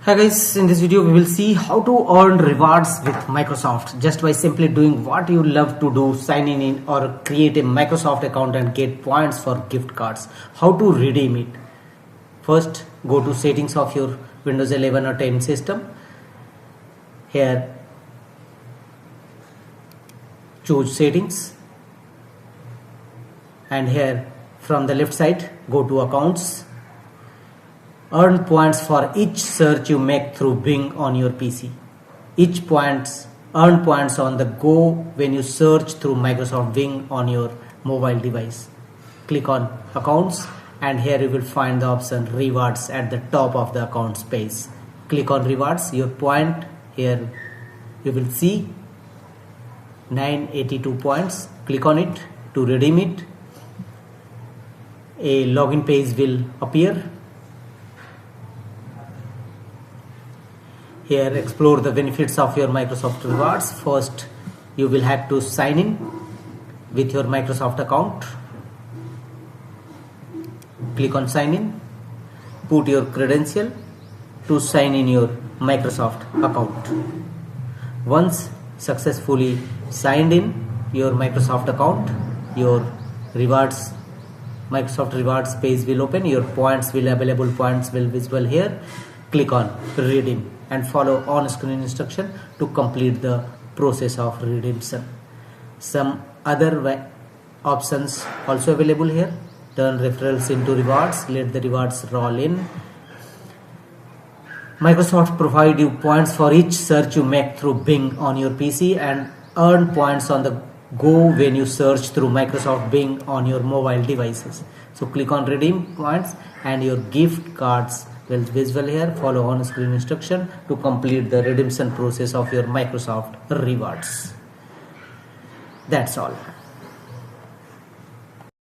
Hi guys, in this video we will see how to earn rewards with Microsoft just by simply doing what you love to do, signing in or create a Microsoft account and get points for gift cards. How to redeem it? First, go to settings of your Windows 11 or 10 system. Here, choose settings and here from the left side go to accounts. Earn points for each search you make through Bing on your PC. Earn points on the go when you search through Microsoft Bing on your mobile device. Click on accounts and here you will find the option rewards at the top of the accounts page. Click on rewards. Your point here you will see 982 points. Click on it to redeem it. A login page will appear. Here explore the benefits of your Microsoft rewards. First you will have to sign in with your Microsoft account. Click on sign in. Put your credential to sign in your Microsoft account. Once successfully signed in your Microsoft account, your Microsoft rewards page will open. Your available points will visible here. Click on redeem and follow on-screen instruction to complete the process of redemption. Some other options also available here. Turn referrals into rewards. Let the rewards roll in. Microsoft provide you points for each search you make through Bing on your PC and earn points on the go when you search through Microsoft Bing on your mobile devices. So click on redeem points and your gift cards will visible here. Follow on screen instruction to complete the redemption process of your Microsoft rewards. That's all.